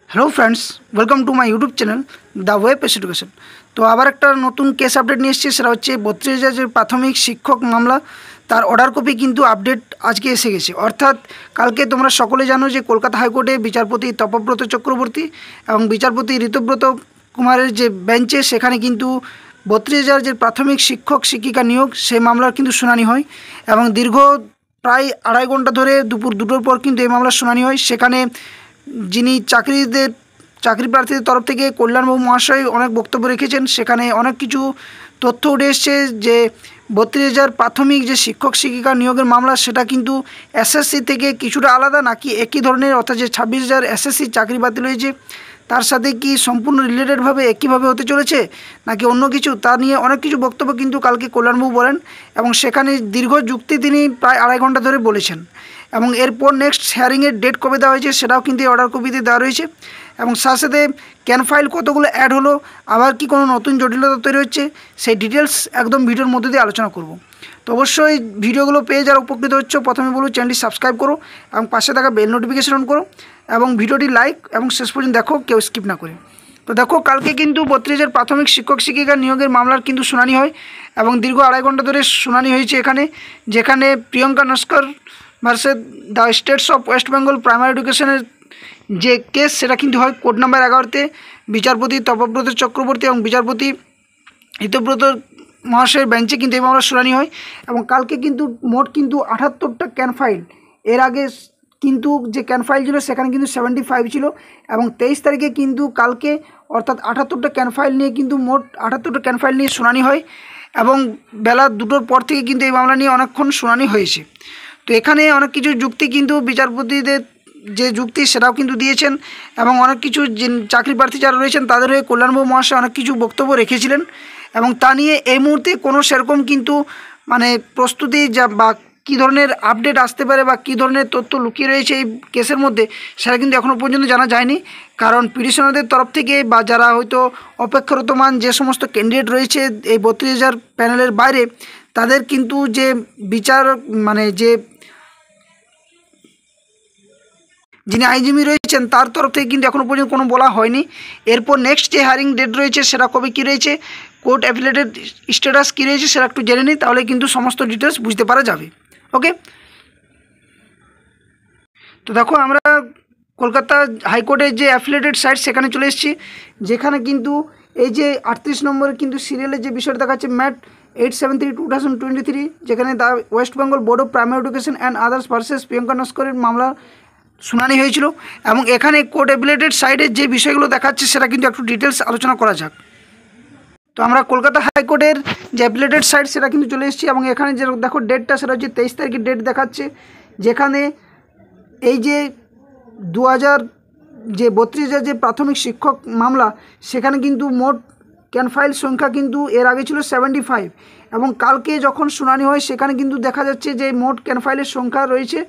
Hello friends, welcome to my YouTube channel the web education. তো আবার একটা নতুন কেস আপডেট নিয়ে এসেছি। সেটা হচ্ছে 32,000 যে প্রাথমিক শিক্ষক মামলা, তার অর্ডার কপি কিন্তু আপডেট আজকে এসে গেছে। অর্থাৎ কালকে তোমরা সকলে জানো যে কলকাতা হাইকোর্টে বিচারপতি তপব্রত চক্রবর্তী এবং বিচারপতি ঋতব্রত কুমারের যে বেঞ্চে, সেখানে কিন্তু 32,000 যে প্রাথমিক শিক্ষক শিক্ষিকা নিয়োগ, সেই মামলার কিন্তু শুনানি হয় এবং দীর্ঘ প্রায় 2.5 ঘন্টা ধরে দুপুর 2টোর পর কিন্তু এই মামলার শুনানি হয়। সেখানে যিনি চাকরি প্রার্থীদের তরফ থেকে কল্যাণবাবু মহাশয় অনেক বক্তব্য রেখেছেন। সেখানে অনেক কিছু তথ্য উঠে এসছে যে 32,000 প্রাথমিক যে শিক্ষক শিক্ষিকা নিয়োগের মামলা, সেটা কিন্তু এসএসসি থেকে কিছুটা আলাদা নাকি একই ধরনের, অর্থাৎ যে 26,000 এসএসসি চাকরি বাতিল হয়েছে তার সাথে কি সম্পূর্ণ রিলেটেডভাবে একইভাবে হতে চলেছে নাকি অন্য কিছু, তা নিয়ে অনেক কিছু বক্তব্য কিন্তু কালকে কল্যাণবাবু বলেন এবং সেখানে দীর্ঘ যুক্তি তিনি প্রায় 2.5 ঘন্টা ধরে বলেছেন। এবং এরপর নেক্সট হেয়ারিংয়ের ডেট কবে দেওয়া হয়েছে সেটাও কিন্তু এই অর্ডার কপিতে দেওয়া রয়েছে। এবং সাথে সাথে ক্যান ফাইল কতগুলো অ্যাড হলো, আবার কি কোনো নতুন জটিলতা তৈরি হচ্ছে, সেই ডিটেলস একদম ভিডিওর মধ্যে দিয়ে আলোচনা করব। তো অবশ্যই ভিডিওগুলো পেয়ে যারা উপকৃত হচ্ছে, প্রথমে বলবো চ্যানেলটি সাবস্ক্রাইব করো এবং পাশে থাকা বেল নোটিফিকেশন অন করো এবং ভিডিওটি লাইক এবং শেষ পর্যন্ত দেখো, কেউ স্কিপ না করে। তো দেখো, কালকে কিন্তু 32,000 প্রাথমিক শিক্ষক শিক্ষিকা নিয়োগের মামলার কিন্তু শুনানি হয় এবং দীর্ঘ 2.5 ঘন্টা ধরে শুনানি হয়েছে এখানে, যেখানে Priyanka Naskar versus the states of West Bengal primary এডুকেশনের যে কেস, সেটা কিন্তু হয় কোর্ট নাম্বার 11-তে। বিচারপতি তপব্রত চক্রবর্তী এবং বিচারপতি ঋতব্রত মহাশয়ের বেঞ্চে কিন্তু এই মামলার শুনানি হয় এবং কালকে কিন্তু মোট কিন্তু 78টা ক্যান ফাইল, এর আগে কিন্তু যে ক্যান ফাইল ছিল সেখানে কিন্তু 75 ছিল এবং 23 তারিখে কিন্তু কালকে অর্থাৎ 78টা ক্যান ফাইল নিয়ে কিন্তু মোট 78টা ক্যান ফাইল নিয়ে শুনানি হয় এবং বেলা 2টোর পর থেকে কিন্তু এই মামলা নিয়ে অনেকক্ষণ শুনানি হয়েছে। তো এখানে অনেক কিছু যুক্তি কিন্তু বিচারপতিদের যে যুক্তি সেটাও কিন্তু দিয়েছেন এবং অনেক কিছু যে চাকরি প্রার্থী যারা রয়েছেন তাদের হয়ে কল্যাণবাবু মহাশয় অনেক কিছু বক্তব্য রেখেছিলেন এবং তা নিয়ে এই মুহূর্তে কোনো সেরকম কিন্তু প্রস্তুতি যা বা কী ধরনের আপডেট আসতে পারে বা কী ধরনের তথ্য লুকিয়ে রয়েছে এই কেসের মধ্যে, সেটা কিন্তু এখনও পর্যন্ত জানা যায়নি। কারণ পিটিশনারদের তরফ থেকে বা যারা হয়তো অপেক্ষারতমান যে সমস্ত ক্যান্ডিডেট রয়েছে এই 32,000 প্যানেলের বাইরে, তাদের কিন্তু যে বিচার যে যিনি আইনজীবী রয়েছেন তার তরফ থেকে কিন্তু এখনও পর্যন্ত কোনো বলা হয়নি। এরপর নেক্সট যে হায়ারিং ডেট রয়েছে সেটা কবে কী রয়েছে, কোর্ট অ্যাফিলিয়েটেড স্ট্যাটাস কী রয়েছে সেটা একটু জেনে নিই, তাহলে কিন্তু সমস্ত ডিটেলস বুঝতে পারা যাবে। ওকে, তো দেখো আমরা কলকাতা হাইকোর্টের যে অ্যাফিলিয়েটেড সাইট সেখানে চলে এসেছি, যেখানে কিন্তু এই যে 38 নম্বরের কিন্তু সিরিয়ালের যে বিষয়টা দেখাচ্ছে ম্যাট 873/2023, যেখানে the West Bengal board of primary education and others versus Priyanka নস্করের মামলা শুনানি হয়েছিল এবং এখানে কোর্ট অ্যাফিলিয়েটেড সাইডের যে বিষয়গুলো দেখাচ্ছে সেটা কিন্তু একটু ডিটেলস আলোচনা করা যাক। তো আমরা কলকাতা হাইকোর্টের যে অ্যাফিলিয়েটেড সাইট সেটা কিন্তু চলে এসেছি এবং এখানে যে দেখো ডেটটা, সেটা হচ্ছে 23 তারিখের ডেট দেখাচ্ছে, যেখানে এই যে 2000 যে 32,000 যে প্রাথমিক শিক্ষক মামলা, সেখানে কিন্তু মোট ক্যান ফাইল সংখ্যা কিন্তু এর আগে ছিল 75 এবং কালকে যখন শুনানি হয় সেখানে কিন্তু দেখা যাচ্ছে যে মোট ক্যান ফাইলের সংখ্যা রয়েছে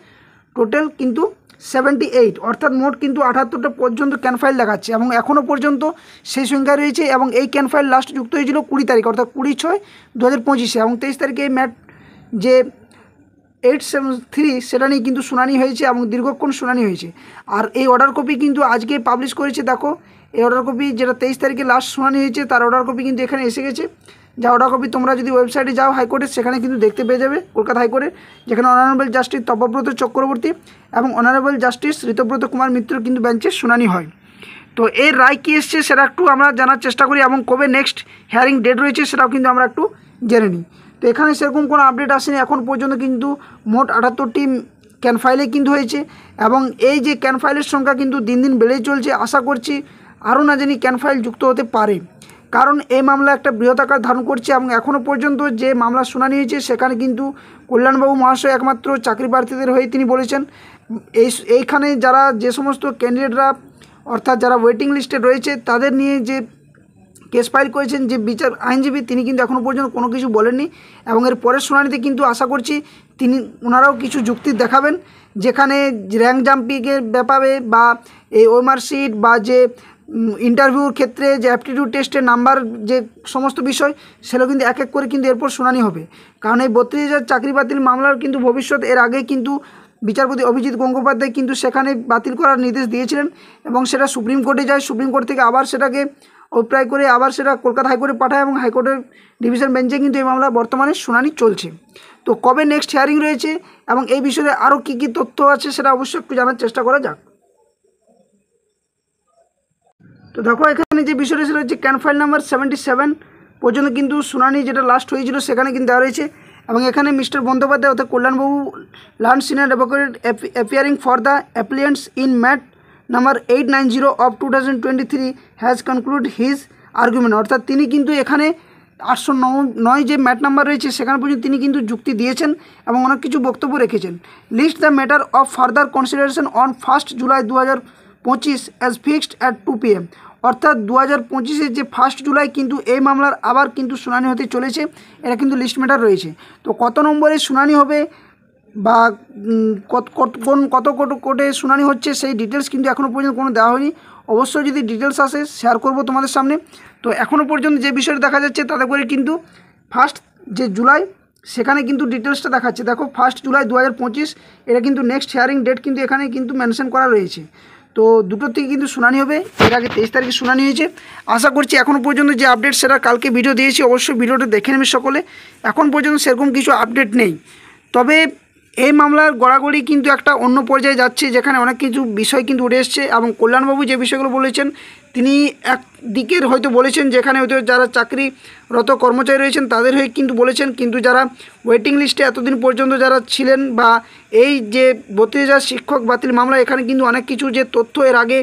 টোটাল কিন্তু 78, অর্থাৎ মোট কিন্তু 78টা পর্যন্ত ক্যান ফাইল দেখাচ্ছে এবং এখনও পর্যন্ত সেই সংখ্যা রয়েছে এবং এই ক্যান ফাইল লাস্ট যুক্ত হয়েছিল 20 তারিখ, অর্থাৎ 20/6/2025 এবং 23 তারিখে ম্যাট যে 873 সেটা নিয়ে কিন্তু শুনানি হয়েছে এবং দীর্ঘক্ষণ শুনানি হয়েছে। আর এই অর্ডার কপি কিন্তু আজকে পাবলিশ করেছে। দেখো, এই অর্ডার কপি যেটা 23 তারিখে লাস্ট শুনানি হয়েছে তার অর্ডার কপি কিন্তু এখানে এসে গেছে। যা অর্ডার কপি তোমরা যদি ওয়েবসাইটে যাও হাইকোর্টের, সেখানে কিন্তু দেখতে পেয়ে যাবে কলকাতা হাইকোর্টের, যেখানে অনারেবল জাস্টিস তপব্রত চক্রবর্তী এবং অনারেবল জাস্টিস ঋতব্রত কুমার মিত্র কিন্তু বেঞ্চে শুনানি হয়। তো এর রায় কী এসছে সেটা একটু আমরা জানার চেষ্টা করি এবং কবে নেক্সট হিয়ারিং ডেট রয়েছে সেটাও কিন্তু আমরা একটু জেনে নিই। তো এখানে সেরকম কোনো আপডেট আসেনি এখন পর্যন্ত, কিন্তু মোট 78টি ক্যান ফাইলে কিন্তু হয়েছে এবং এই যে ক্যান ফাইলের সংখ্যা কিন্তু দিন দিন বেড়েই চলছে। আশা করছি আরও না জানি ক্যান ফাইল যুক্ত হতে পারে, কারণ এই মামলা একটা বৃহৎ আকার ধারণ করছে এবং এখনও পর্যন্ত যে মামলা শুনানি হয়েছে সেখানে কিন্তু কল্যাণবাবু মহাশয় একমাত্র চাকরি প্রার্থীদের হয়ে তিনি বলেছেন এইখানে যারা যে সমস্ত ক্যান্ডিডেটরা অর্থাৎ যারা ওয়েটিং লিস্টে রয়েছে তাদের নিয়ে যে কেস ফাইল করেছেন যে বিচার আইনজীবী, তিনি কিন্তু এখনও পর্যন্ত কোনো কিছু বলেননি এবং এর পরের শুনানিতে কিন্তু আশা করছি ওনারাও কিছু যুক্তি দেখাবেন, যেখানে র্যাঙ্ক জাম্পিংয়ের ব্যাপারে বা এই ওমার্কশিট বা যে ইন্টারভিউর ক্ষেত্রে যে অ্যাপটিটিউড টেস্টের নাম্বার যে সমস্ত বিষয়, সেগুলো কিন্তু এক এক করে কিন্তু এরপর শুনানি হবে। কারণ এই 32,000 চাকরি বাতিল মামলার কিন্তু ভবিষ্যৎ এর আগে কিন্তু বিচারপতি অভিজিৎ গঙ্গোপাধ্যায় কিন্তু সেখানে বাতিল করার নির্দেশ দিয়েছিলেন এবং সেটা সুপ্রিম কোর্টে যায়। সুপ্রিম কোর্ট থেকে আবার সেটাকে অভিপ্রায় করে আবার সেটা কলকাতা হাইকোর্টে পাঠায় এবং হাইকোর্টের ডিভিশন বেঞ্চে কিন্তু এই মামলা বর্তমানে শুনানি চলছে। তো কবে নেক্সট হিয়ারিং রয়েছে এবং এই বিষয়ে আরও কী কী তথ্য আছে সেটা অবশ্যই একটু জানার চেষ্টা করা যাক। তো দেখো এখানে যে বিষয়টা সেটা হচ্ছে ক্যান ফাইল নাম্বার 77 পর্যন্ত কিন্তু শুনানি যেটা লাস্ট হয়েছিল সেখানে কিন্তু দেওয়া রয়েছে এবং এখানে মিস্টার বন্দ্যোপাধ্যায় অর্থাৎ কল্যাণবাবু learned senior advocate appearing for the appellants in MAT number 890 of 2023 has conclude his argument, অর্থাৎ তিনি কিন্তু এখানে 809 যে ম্যাট নাম্বার রয়েছে সেখানে পর্যন্ত তিনি কিন্তু যুক্তি দিয়েছেন এবং অনেক কিছু বক্তব্য রেখেছেন। List the matter of further consideration on 1 July 2025 as fixed at 2 PM, অর্থাৎ 2025-এর যে 1 জুলাই কিন্তু এই মামলার আবার কিন্তু শুনানি হতে চলেছে। এটা কিন্তু লিস্ট ম্যাটার রয়েছে। তো কত নম্বরে শুনানি হবে বা কত কোর্টে শুনানি হচ্ছে সেই ডিটেলস কিন্তু এখনও পর্যন্ত কোনো দেওয়া হয়নি। অবশ্যই যদি ডিটেলস আসে শেয়ার করব তোমাদের সামনে। তো এখনও পর্যন্ত যে বিষয়টা দেখা যাচ্ছে তাতে করে কিন্তু 1 যে জুলাই সেখানে কিন্তু ডিটেলসটা দেখাচ্ছে। দেখো 1 জুলাই 2025 এটা কিন্তু নেক্সট হিয়ারিং ডেট কিন্তু এখানে কিন্তু মেনশন করা রয়েছে। তো দুটোর থেকে কিন্তু শুনানি হবে। এর আগে 23 তারিখে শুনানি হয়েছে। আশা করছি এখনও পর্যন্ত যে আপডেট সেটা কালকে ভিডিও দিয়েছি, অবশ্যই ভিডিওটা দেখে নেবে সকলে। এখন পর্যন্ত সেরকম কিছু আপডেট নেই। তবে এই মামলার গড়াগড়ি কিন্তু একটা অন্য পর্যায়ে যাচ্ছে, যেখানে অনেক কিছু বিষয় কিন্তু উঠে এসছে এবং কল্যাণবাবু যে বিষয়গুলো বলেছেন তিনি একদিকের হয়তো বলেছেন, যেখানে হয়তো যারা চাকরিরত কর্মচারী রয়েছেন তাদের হয়ে কিন্তু বলেছেন, কিন্তু যারা ওয়েটিং লিস্টে এতদিন পর্যন্ত যারা ছিলেন বা এই যে 32,000 শিক্ষক বাতিল মামলা, এখানে কিন্তু অনেক কিছু যে তথ্য এর আগে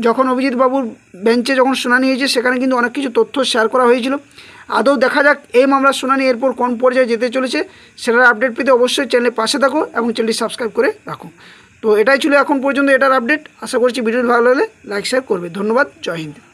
যখন অভিজিৎ বাবুর বেঞ্চে যখন শুনানি হয়েছে সেখানে কিন্তু অনেক কিছু তথ্য শেয়ার করা হয়েছিল। আদৌ দেখা যাক এই মামলার শুনানি এরপর কোন পর্যায়ে যেতে চলেছে সেটার আপডেট পেতে অবশ্যই চ্যানেলের পাশে থাকো এবং চ্যানেলটি সাবস্ক্রাইব করে রাখো। তো এটাই ছিল এখন পর্যন্ত এটার আপডেট। আশা করছি ভিডিওটি ভালো লাগলে লাইক শেয়ার করবে। ধন্যবাদ। জয় হিন্দ।